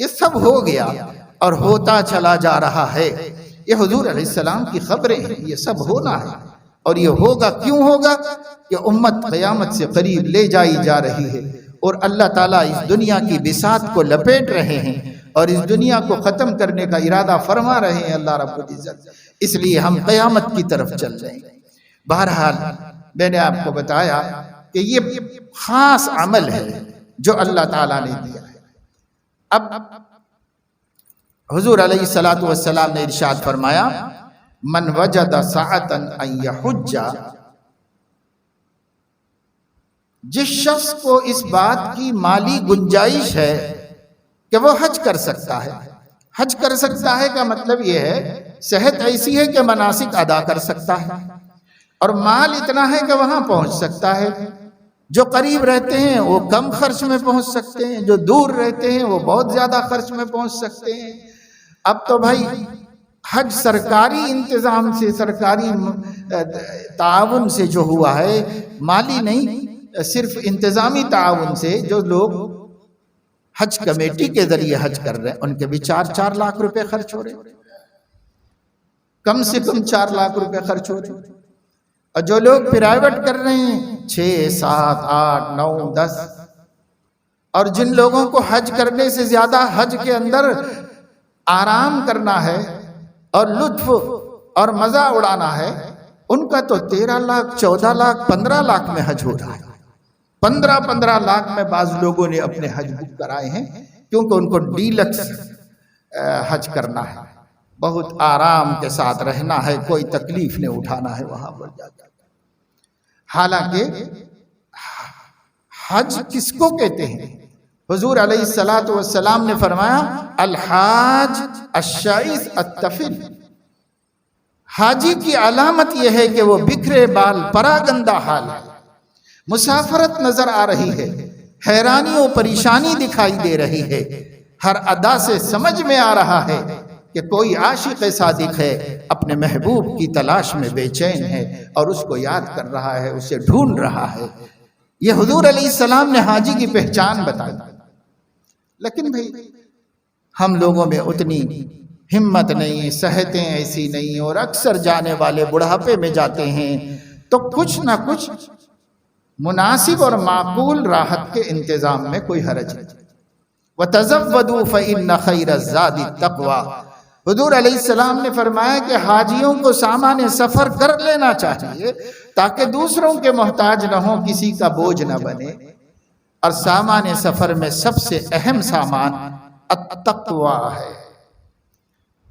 یہ سب ہو گیا اور ہوتا چلا جا رہا ہے۔ یہ حضور علیہ السلام کی خبریں ہیں، یہ سب ہونا ہے، اور یہ ہوگا کیوں ہوگا کہ امت قیامت سے قریب لے جائی جا رہی ہے، اور اللہ تعالیٰ اس دنیا کی بساط کو لپیٹ رہے ہیں اور اس دنیا کو ختم کرنے کا ارادہ فرما رہے ہیں اللہ رب العزت، اس لیے ہم قیامت کی طرف چل رہے ہیں۔ بہرحال میں نے آپ کو بتایا کہ یہ خاص عمل ہے جو اللہ تعالیٰ نے دیا ہے۔ اب حضور علیہ السلام نے ارشاد فرمایا من وجد سعۃ ان یحج، جس شخص کو اس بات کی مالی گنجائش ہے کہ وہ حج کر سکتا ہے۔ حج کر سکتا ہے کا مطلب یہ ہے صحت ایسی ہے کہ مناسک ادا کر سکتا ہے، اور مال اتنا ہے کہ وہاں پہنچ سکتا ہے. جو قریب رہتے ہیں وہ کم خرچ میں پہنچ سکتے ہیں، جو دور رہتے ہیں وہ بہت زیادہ خرچ میں پہنچ سکتے ہیں. اب تو بھائی حج سرکاری انتظام سے، سرکاری تعاون سے جو ہوا ہے، مالی نہیں، صرف انتظامی تعاون سے، جو لوگ حج کمیٹی کے ذریعے حج کر رہے ہیں ان کے بھی 4 لاکھ روپے خرچ ہو رہے ہیں، کم سے کم 4 لاکھ روپے خرچ ہو رہے ہیں. اور جو لوگ پرائیویٹ کر رہے ہیں 6، 7، 8، 9، 10، اور جن لوگوں کو حج کرنے سے زیادہ حج کے اندر آرام کرنا ہے اور لطف اور مزہ اڑانا ہے، ان کا تو 13 لاکھ، 14 لاکھ، 15 لاکھ میں حج ہو رہا ہے. 15 لاکھ میں بعض لوگوں نے اپنے حج بک کرائے ہیں، کیونکہ ان کو ڈیلکس حج کرنا ہے، بہت آرام کے ساتھ رہنا ہے، کوئی تکلیف نہیں اٹھانا ہے وہاں پر جا کر. حالانکہ حج کس کو کہتے ہیں؟ حضور علیہ الصلوۃ والسلام نے فرمایا الحاج الشعیث الطفل. حاجی کی علامت یہ ہے کہ وہ بکھرے بال، پراگندہ حال ہے، مسافرت نظر آ رہی ہے، حیرانی و پریشانی دکھائی دے رہی ہے، ہر ادا سے سمجھ میں آ رہا ہے کہ کوئی عاشق صادق ہے، اپنے محبوب کی تلاش میں بے چین ہے اور اس کو یاد کر رہا ہے، اسے ڈھونڈ رہا ہے. یہ حضور علیہ السلام نے حاجی کی پہچان بتائی. لیکن بھئی ہم لوگوں میں اتنی ہمت نہیں، صحتیں ایسی نہیں، اور اکثر جانے والے بڑھاپے میں جاتے ہیں، تو کچھ نہ کچھ مناسب اور معقول راحت کے انتظام میں کوئی حرج نہیں. وَتَزَوَّدُوا فَإِنَّ خَيْرَ الزَّادِ التَّقْوَىٰ. حضور علیہ السلام نے فرمایا کہ حاجیوں کو سامان سفر کر لینا چاہیے تاکہ دوسروں کے محتاج نہ ہوں، کسی کا بوجھ نہ بنے. اور سامان سفر میں سب سے اہم سامان التقویٰ ہے.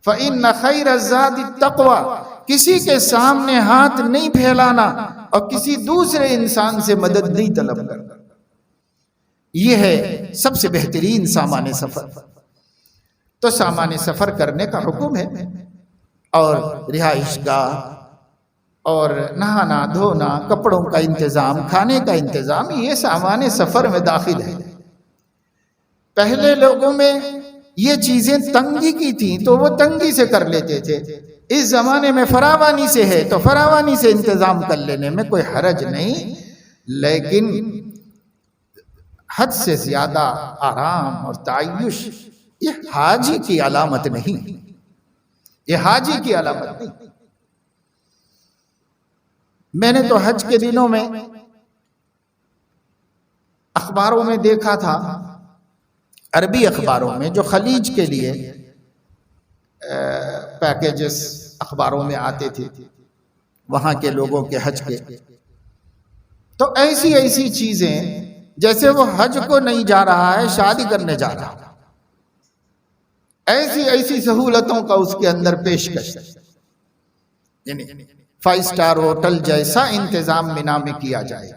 فَإِنَّ خَيْرَ الزَّادِ التَّقْوَىٰ. کسی کے سامنے ہاتھ نہیں پھیلانا اور کسی دوسرے انسان سے مدد نہیں طلب کرنا، یہ ہے سب سے بہترین سامان سفر. تو سامان سفر کرنے کا حکم ہے، اور رہائش گاہ اور نہانا دھونا، کپڑوں کا انتظام، کھانے کا انتظام، یہ سامان سفر میں داخل ہے. پہلے لوگوں میں یہ چیزیں تنگی کی تھیں تو وہ تنگی سے کر لیتے تھے. اس زمانے میں فراوانی سے ہے تو فراوانی سے انتظام کر لینے میں کوئی حرج نہیں. لیکن حد سے زیادہ آرام اور تعیش یہ حاجی کی علامت نہیں، یہ حاجی کی علامت نہیں. میں نے تو حج کے دنوں میں اخباروں میں دیکھا تھا، عربی اخباروں میں، جو خلیج کے لیے پیکیجز اخباروں میں آتے تھے وہاں کے لوگوں کے حج کے، تو ایسی چیزیں جیسے وہ حج کو نہیں جا رہا ہے، شادی کرنے جا رہا ہے، ایسی سہولتوں کا اس کے اندر پیشکش، یعنی 5 اسٹار ہوٹل جیسا انتظام مینا میں کیا جائے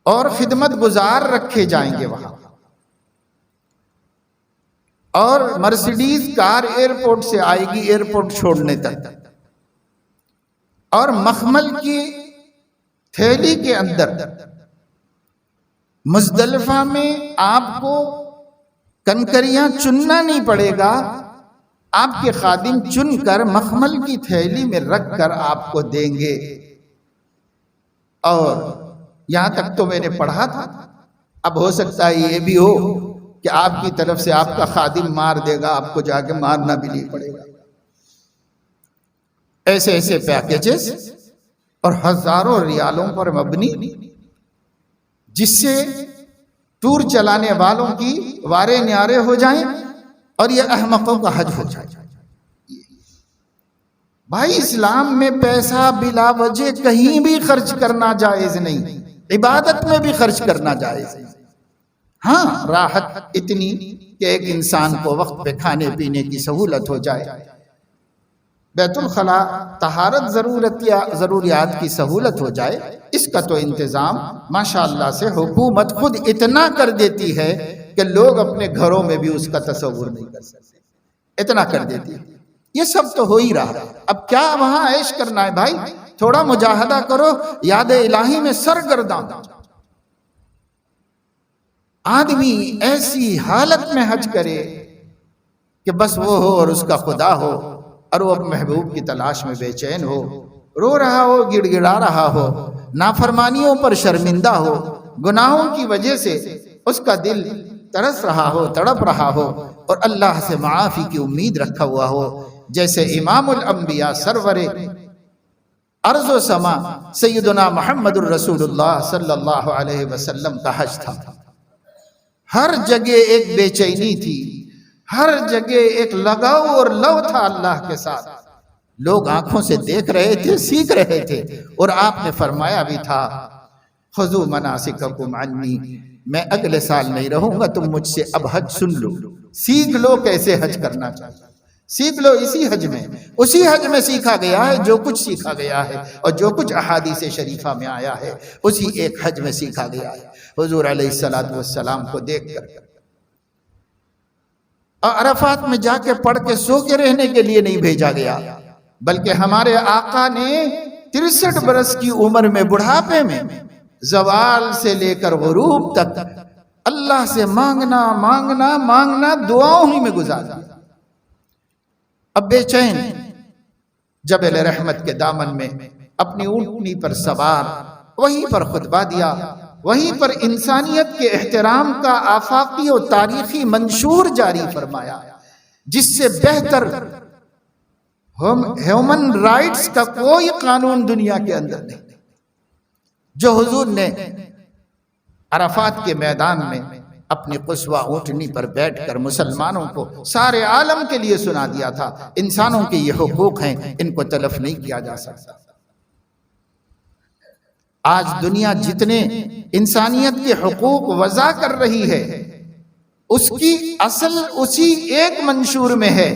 اور خدمت گزار رکھے جائیں گے وہاں، اور مرسیڈیز کار ایئرپورٹ سے آئے گی ایئرپورٹ چھوڑنے تک، اور مخمل کی تھیلی کے اندر مزدلفہ میں آپ کو کنکریاں چننا نہیں پڑے گا، آپ کے خادم چن کر مخمل کی تھیلی میں رکھ کر آپ کو دیں گے. اور یہاں تک تو میں نے پڑھا تھا، اب ہو سکتا ہے یہ بھی ہو کہ آپ کی طرف سے آپ کا خادم مار دے گا، آپ کو جا کے مارنا بھی نہیں پڑے گا. ایسے پیکیجز اور ہزاروں ریالوں پر مبنی، جس سے ٹور چلانے والوں کی وارے نیارے ہو جائیں اور یہ احمقوں کا حج ہو جائے. بھائی اسلام میں پیسہ بلا وجہ کہیں بھی خرچ کرنا جائز نہیں، عبادت میں بھی خرچ کرنا جائز ہے. ہاں راحت اتنی کہ ایک انسان کو وقت پہ کھانے پینے کی سہولت ہو جائے، بیت الخلا طہارت ضروریات کی سہولت ہو جائے، اس کا تو انتظام ماشاءاللہ سے حکومت خود اتنا کر دیتی ہے کہ لوگ اپنے گھروں میں بھی اس کا تصور نہیں کر سکتے، اتنا کر دیتی ہے. یہ سب تو ہو ہی رہا ہے، اب کیا وہاں عیش کرنا ہے بھائی؟ تھوڑا مجاہدہ کرو، یاد الہی میں سرگرداں۔ آدمی ایسی حالت میں حج کرے کہ بس وہ ہو اور اس کا خدا ہو، اور وہ محبوب کی تلاش میں بے چین ہو، رو رہا ہو، گڑ گڑا رہا ہو، نافرمانیوں پر شرمندہ ہو، گناہوں کی وجہ سے اس کا دل ترس رہا ہو، تڑپ رہا ہو، اور اللہ سے معافی کی امید رکھا ہوا ہو، جیسے امام الانبیاء سرور ارض و سما سیدنا محمد الرسول اللہ صلی اللہ علیہ وسلم کا حج تھا۔ ہر جگہ ایک بے چینی تھی، ہر جگہ ایک لگاؤ اور لو تھا اللہ کے ساتھ۔ لوگ آنکھوں سے دیکھ رہے تھے، سیکھ رہے تھے، اور آپ نے فرمایا بھی تھا خذوا مناسککم عنی، میں اگلے سال نہیں رہوں گا، تم مجھ سے اب حج سن لو، سیکھ لو کیسے حج کرنا چاہیے، سیکھ لو اسی حج میں۔ اسی حج میں سیکھا گیا ہے جو کچھ سیکھا گیا ہے، اور جو کچھ احادیث شریفہ میں آیا ہے اسی ایک حج میں سیکھا گیا ہے۔ حضور علیہ السلام کو دیکھ کر عرفات میں جا کے پڑھ کے سو کے رہنے کے لیے نہیں بھیجا گیا، بلکہ ہمارے آقا نے 63 برس کی عمر میں، بڑھاپے میں، زوال سے لے کر غروب تک اللہ سے مانگنا مانگنا مانگنا، دعاؤں ہی میں گزار دیا۔ اب بے چین جبل رحمت کے دامن میں اپنی اونٹنی پر سوار، وہیں پر خطبہ دیا، وہیں پر انسانیت کے احترام کا آفاقی اور تاریخی منشور جاری فرمایا، جس سے بہتر ہیومن رائٹس کا کوئی قانون دنیا کے اندر نہیں، جو حضور نے عرفات کے میدان میں اپنی قصوہ اونٹنی پر بیٹھ کر مسلمانوں کو، سارے عالم کے لیے سنا دیا تھا۔ انسانوں کے یہ حقوق ہیں، ان کو تلف نہیں کیا جا سکتا۔ آج دنیا جتنے انسانیت کے حقوق وضع کر رہی ہے، اس کی اصل اسی ایک منشور میں ہے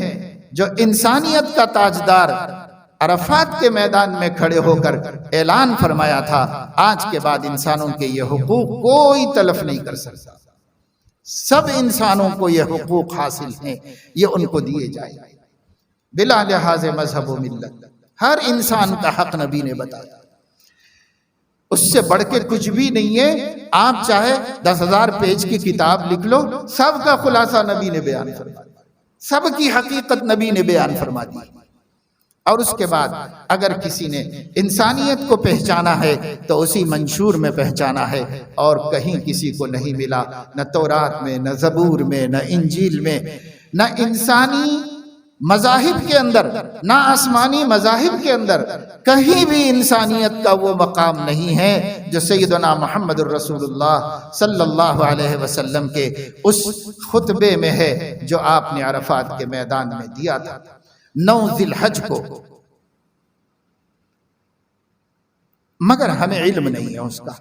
جو انسانیت کا تاجدار عرفات کے میدان میں کھڑے ہو کر اعلان فرمایا تھا، آج کے بعد انسانوں کے یہ حقوق کوئی تلف نہیں کر سکتا، سب انسانوں کو یہ حقوق حاصل ہیں، یہ ان کو دیے جائیں بلا لحاظ مذہب و ملت۔ ہر انسان کا حق نبی نے بتایا، اس سے بڑھ کے کچھ بھی نہیں ہے۔ آپ چاہے 10,000 پیج کی کتاب لکھ لو، سب کا خلاصہ نبی نے بیان فرما دیا، سب کی حقیقت نبی نے بیان فرما دی۔ اور اس کے بعد اگر کسی نے انسانیت کو پہچانا ہے تو اسی منشور میں پہچانا ہے، اور کہیں کسی کو نہیں ملا، نہ تورات میں، نہ زبور میں، نہ انجیل میں، نہ انسانی مذاہب کے اندر، نہ آسمانی مذاہب کے اندر، کہیں بھی انسانیت کا وہ مقام نہیں ہے جو سیدنا محمد الرسول اللہ صلی اللہ علیہ وسلم کے اس خطبے میں ہے جو آپ نے عرفات کے میدان میں دیا تھا 9 ذی الحج کو۔ مگر ہمیں علم نہیں ہے اس کا،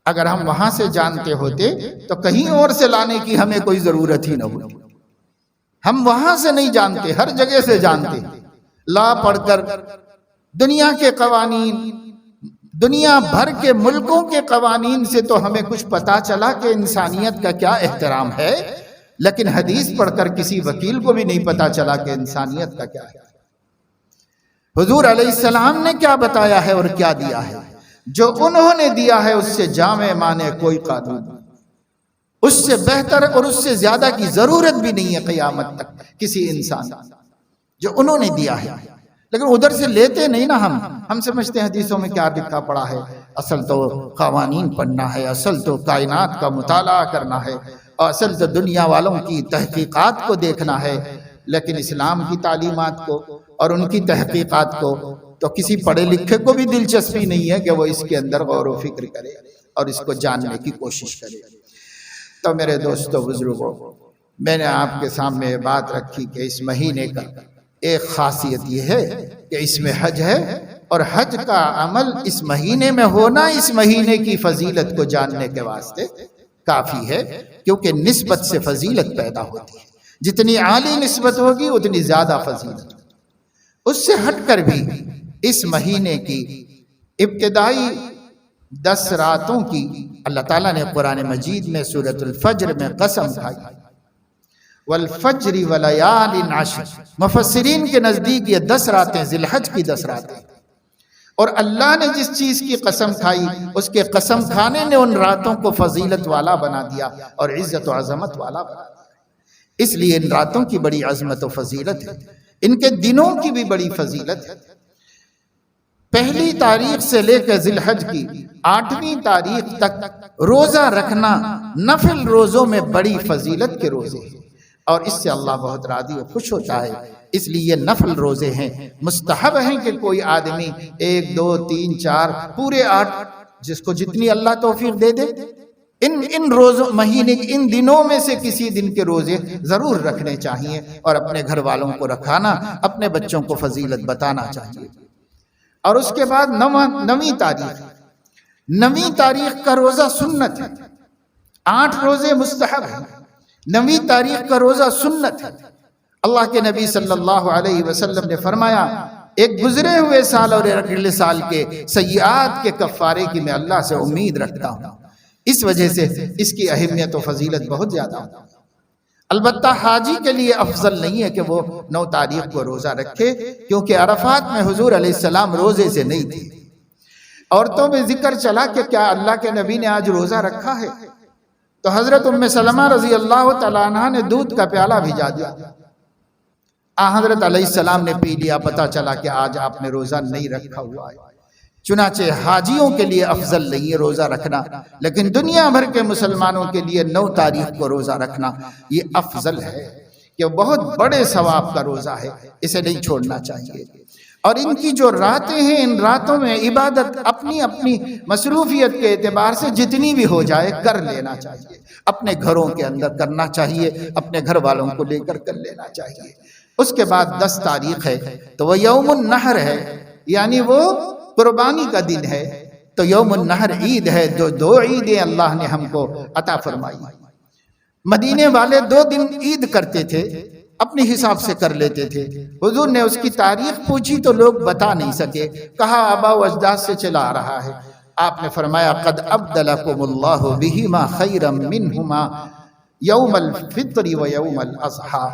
اگر ہم وہاں سے جانتے ہوتے تو کہیں اور سے لانے کی ہمیں کوئی ضرورت ہی نہ ہوتی۔ ہم وہاں سے نہیں جانتے، ہر جگہ سے جانتے، لا پڑھ کر دنیا کے قوانین، دنیا بھر کے ملکوں کے قوانین سے تو ہمیں کچھ پتا چلا کہ انسانیت کا کیا احترام ہے، لیکن حدیث پڑھ کر کسی وکیل کو بھی نہیں پتا چلا کہ انسانیت کا کیا ہے۔ حضور علیہ السلام نے کیا بتایا ہے اور کیا دیا ہے، جو انہوں نے دیا ہے اس سے جامع مانے کوئی قانون، اس سے بہتر اور اس سے زیادہ کی ضرورت بھی نہیں ہے قیامت تک کسی انسان، جو انہوں نے دیا ہے۔ لیکن ادھر سے لیتے نہیں نا، ہم سمجھتے ہیں حدیثوں میں کیا لکھا پڑا ہے، اصل تو قوانین پڑھنا ہے، اصل تو کائنات کا مطالعہ کرنا ہے، اصل تو دنیا والوں کی تحقیقات کو دیکھنا ہے۔ لیکن اسلام کی تعلیمات کو اور ان کی تحقیقات کو تو کسی پڑھے لکھے کو بھی دلچسپی نہیں ہے کہ وہ اس کے اندر غور و فکر کرے اور اس کو جاننے کی کوشش کرے۔ تو میرے دوستو بزرگوں، میں نے آپ کے سامنے یہ بات رکھی کہ اس مہینے کا ایک خاصیت یہ ہے کہ اس میں حج ہے، اور حج کا عمل اس مہینے میں ہونا اس مہینے کی فضیلت کو جاننے کے واسطے کافی ہے، کیونکہ نسبت سے فضیلت پیدا ہوتی ہے، جتنی عالی نسبت ہوگی اتنی زیادہ فضیلت۔ اس سے ہٹ کر بھی اس مہینے کی ابتدائی 10 راتوں کی اللہ تعالیٰ نے قرآن مجید میں سورۃ الفجر میں قسم کھائی، والفجر ولیال عشر، مفسرین کے نزدیک یہ 10 راتیں ذی الحج کی 10 راتیں، اور اللہ نے جس چیز کی قسم کھائی اس کے قسم کھانے نے ان راتوں کو فضیلت والا بنا دیا اور عزت و عظمت والا بنا دیا۔ اس لیے ان راتوں کی بڑی عظمت و فضیلت ہے، ان کے دنوں کی بھی بڑی فضیلت ہے۔ پہلی تاریخ سے لے کر ذی الحج کی 8ویں تاریخ تک روزہ رکھنا نفل روزوں میں بڑی فضیلت کے روزے ہیں، اور اس سے اللہ بہت راضی و خوش ہوتا ہے، اس لیے یہ نفل روزے ہیں۔ مستحب ہیں کہ کوئی آدمی 1 2 3 4 پورے 8، جس کو جتنی اللہ توفیق دے دے، ان روزوں مہینے ان دنوں میں سے کسی دن کے روزے ضرور رکھنے چاہیے، اور اپنے گھر والوں کو رکھانا، اپنے بچوں کو فضیلت بتانا چاہیے۔ اور اس کے بعد 9ویں تاریخ کا روزہ سنت ہے، 8 روزے مستحب ہیں، 9ویں تاریخ کا روزہ سنت ہے۔ اللہ کے نبی صلی اللہ علیہ وسلم نے فرمایا، ایک گزرے ہوئے سال اور اگلے سال کے سیئات کے کفارے کی میں اللہ سے امید رکھتا ہوں۔ اس وجہ سے اس کی اہمیت و فضیلت بہت زیادہ ہے۔ البتہ حاجی کے لیے افضل نہیں ہے کہ وہ 9 تاریخ کو روزہ رکھے، کیونکہ عرفات میں حضور علیہ السلام روزے سے نہیں تھے۔ عورتوں میں ذکر چلا کہ کیا اللہ کے نبی نے آج روزہ رکھا ہے؟ تو حضرت ام سلمہ رضی اللہ تعالیٰ عنہ نے دودھ کا پیالہ بھیجا دیا، حضرت علیہ السلام نے پی لیا، پتہ چلا کہ آج آپ نے روزہ نہیں رکھا ہوا ہے۔ چنانچہ حاجیوں کے لیے افضل نہیں ہے روزہ رکھنا، لیکن دنیا بھر کے مسلمانوں کے لیے 9 تاریخ کو روزہ رکھنا یہ افضل ہے، کہ بہت بڑے ثواب کا روزہ ہے، اسے نہیں چھوڑنا چاہیے۔ اور ان کی جو راتیں ہیں، ان راتوں میں عبادت اپنی اپنی مصروفیت کے اعتبار سے جتنی بھی ہو جائے کر لینا چاہیے، اپنے گھروں کے اندر کرنا چاہیے، اپنے گھر والوں کو لے کر لینا چاہیے۔ اس کے بعد 10 تاریخ ہے تو وہ یوم النحر ہے، یعنی وہ قربانی کا دن ہے۔ تو یوم النحر عید ہے، جو 2 عیدیں اللہ نے ہم کو عطا فرمائی۔ مدینے والے 2 دن عید کرتے تھے، اپنے حساب سے کر لیتے تھے۔ حضور نے اس کی تاریخ پوچھی تو لوگ بتا نہیں سکے، کہا آبا و اجداد سے چلا آ رہا ہے۔ آپ نے فرمایا قد ابدلکم اللہ بہما خیرا منہما یوم الفطر و یوم الاضحیٰ،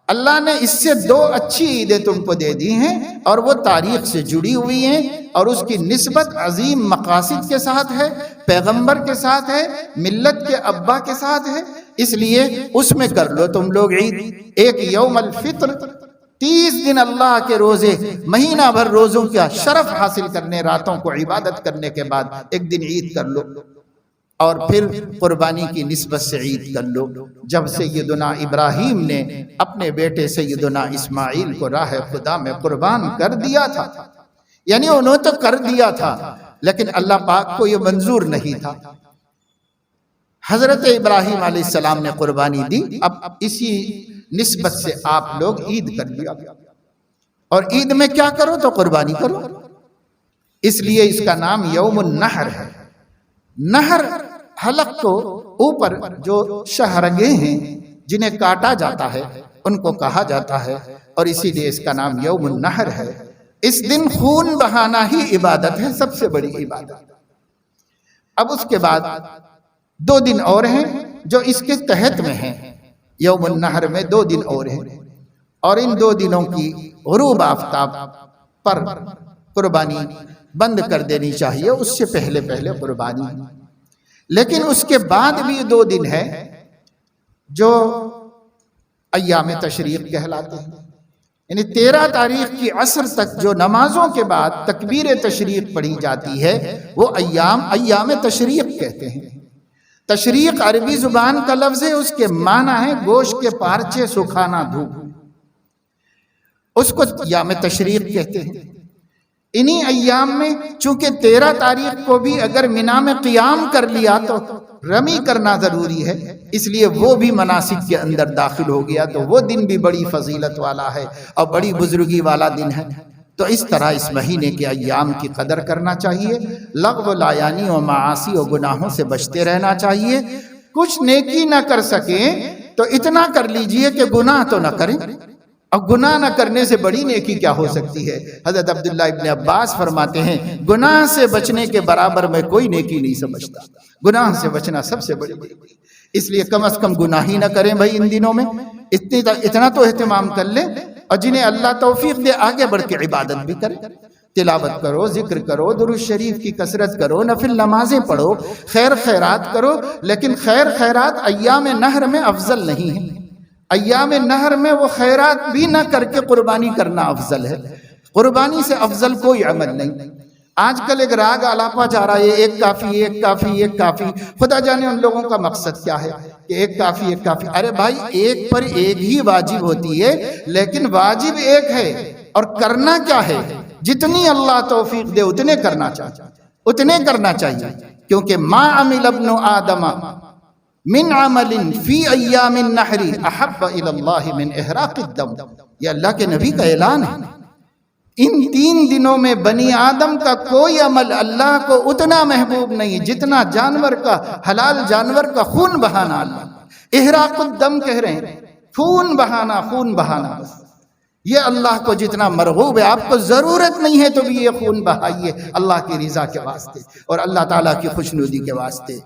اللہ نے اس سے 2 اچھی عیدیں تم کو دے دی ہیں، اور وہ تاریخ سے جڑی ہوئی ہیں، اور اس کی نسبت عظیم مقاصد کے ساتھ ہے، پیغمبر کے ساتھ ہے، ملت کے ابا کے ساتھ ہے، اس لیے اس میں کر لو تم لوگ عید۔ ایک یوم الفطر 30 دن اللہ کے روزے، مہینہ بھر روزوں کا شرف حاصل کرنے، راتوں کو عبادت کرنے کے بعد ایک دن عید کر لو، اور پھر قربانی کی نسبت سے عید کر لو۔ جب سیدنا ابراہیم نے اپنے بیٹے سیدنا اسماعیل کو راہ خدا میں قربان کر دیا تھا، یعنی انہوں تو کر دیا تھا لیکن اللہ پاک کو یہ منظور نہیں تھا۔ حضرت ابراہیم علیہ السلام نے قربانی دی، اب اسی نسبت سے آپ لوگ عید کر لیا، اور عید میں کیا کرو تو قربانی کرو، اس لیے اس کا نام یوم النحر ہے۔ نہر حلق کو اوپر جو شہرگیں ہیں جنہیں کاٹا جاتا ہے ان کو کہا جاتا ہے، اور اسی لیے اس کا نام یوم النحر ہے۔ اس دن خون بہانا ہی عبادت ہے، سب سے بڑی عبادت۔ اب اس کے بعد 2 دن اور ہیں جو اس کے تحت میں ہیں، یوم النحر میں 2 دن اور ہیں، اور ان 2 دنوں کی غروب آفتاب پر قربانی بند کر دینی چاہیے، اس سے پہلے قربانی۔ لیکن اس کے بعد بھی 2 دن ہے جو ایام تشریق کہلاتے ہیں، یعنی 13 تاریخ کی عصر تک جو نمازوں کے بعد تکبیر تشریق پڑھی جاتی ہے وہ ایام تشریق کہتے ہیں۔ تشریق عربی زبان کا لفظ ہے، اس کے معنی ہے گوشت کے پارچے سکھانا، دھوپ، اس کو ایام تشریق کہتے ہیں۔ انہی ایام میں چونکہ 13 تاریخ کو بھی اگر مینا میں قیام کر لیا تو رمی کرنا ضروری ہے، اس لیے وہ بھی مناسک کے اندر داخل ہو گیا، تو وہ دن بھی بڑی فضیلت والا ہے اور بڑی بزرگی والا دن ہے۔ تو اس طرح اس مہینے کے ایام کی قدر کرنا چاہیے، لغو لایانی و معاصی و گناہوں سے بچتے رہنا چاہیے۔ کچھ نیکی نہ کر سکیں تو اتنا کر لیجئے کہ گناہ تو نہ کریں، اور گناہ نہ کرنے سے بڑی نیکی کیا ہو سکتی ہے۔ حضرت عبداللہ ابن عباس فرماتے ہیں گناہ سے بچنے کے برابر میں کوئی نیکی نہیں سمجھتا، گناہ سے بچنا سب سے بڑی نیکی، اس لیے کم از کم گناہ ہی نہ کریں بھائی ان دنوں میں۔ اتنا تو اہتمام کر لیں، اور جنہیں اللہ توفیق دے آگے بڑھ کے عبادت بھی کریں، تلاوت کرو، ذکر کرو، درود شریف کی کثرت کرو، نفل نمازیں پڑھو، خیر خیرات کرو، لیکن خیر خیرات ایام نحر میں افضل نہیں ہے۔ ایام نحر میں وہ خیرات بھی نہ کر کے قربانی کرنا افضل ہے۔ قربانی سے افضل کوئی عمل نہیں۔ آج کل ایک راگ آلاپا جا رہا ہے، ایک کافی، ایک کافی، ایک کافی۔ خدا جانے ان لوگوں کا مقصد کیا ہے کہ ایک کافی، ایک کافی۔ ارے بھائی، ایک پر ایک ہی واجب ہوتی ہے، لیکن واجب ایک ہے اور کرنا کیا ہے؟ جتنی اللہ توفیق دے اتنے کرنا چاہیے، اتنے کرنا چاہیے، کیونکہ ما عمل ابن آدم من عمل فی ایام النحر احب الی اللہ من احراق الدم۔ یہ اللہ کے نبی کا اعلان ہے۔ ان 3 دنوں میں بنی آدم کا کوئی عمل اللہ کو اتنا محبوب نہیں جتنا جانور کا، حلال جانور کا خون بہانا۔ اللہ احراق الدم کہہ رہے ہیں، خون بہانا، خون بہانا، بس یہ اللہ کو جتنا مرغوب ہے۔ آپ کو ضرورت نہیں ہے تو بھی یہ خون بہائیے اللہ کی رضا کے واسطے اور اللہ تعالیٰ کی خوشنودی کے واسطے۔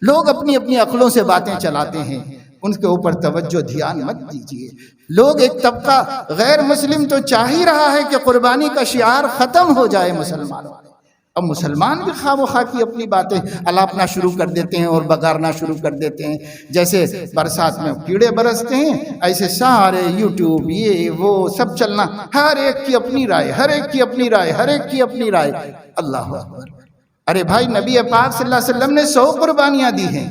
لوگ اپنی اپنی عقلوں سے باتیں چلاتے ہیں، ان کے اوپر توجہ دھیان مت دیجیے۔ لوگ ایک طبقہ غیر مسلم تو چاہ ہی رہا ہے کہ قربانی کا شعار ختم ہو جائے مسلمانوں میں۔ اب مسلمان بھی خواہ و خواہ کی اپنی باتیں الاپنا شروع کر دیتے ہیں اور بگارنا شروع کر دیتے ہیں۔ جیسے برسات میں کیڑے برستے ہیں، ایسے سارے یوٹیوب یہ وہ سب چلنا، ہر ایک کی اپنی رائے، ہر ایک کی اپنی رائے، ہر ایک کی اپنی رائے۔ اللہ اکبر! ارے بھائی، نبی پاک صلی اللہ علیہ وسلم نے 100 قربانیاں دی ہیں۔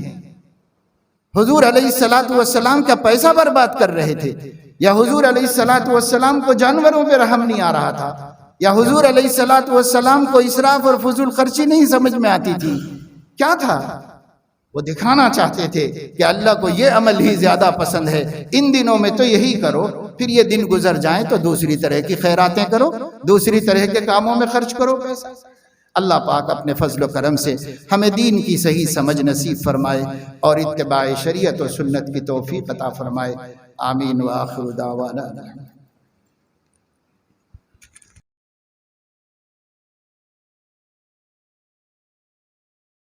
حضور علیہ السلام کا پیسہ برباد کر رہے تھے، یا حضور علیہ السلام کو جانوروں پہ رحم نہیں آ رہا تھا، یا حضور علیہ السلام کو اسراف اور فضول خرچی نہیں سمجھ میں آتی تھی؟ کیا تھا؟ وہ دکھانا چاہتے تھے کہ اللہ کو یہ عمل ہی زیادہ پسند ہے، ان دنوں میں تو یہی کرو، پھر یہ دن گزر جائیں تو دوسری طرح کی خیراتیں کرو، دوسری طرح کے کاموں میں خرچ کرو پیسہ۔ اللہ پاک اپنے فضل و کرم سے ہمیں دین کی صحیح سمجھ نصیب فرمائے اور اتباع شریعت و سنت کی توفیق عطا فرمائے۔ آمین وآخر دعوانا۔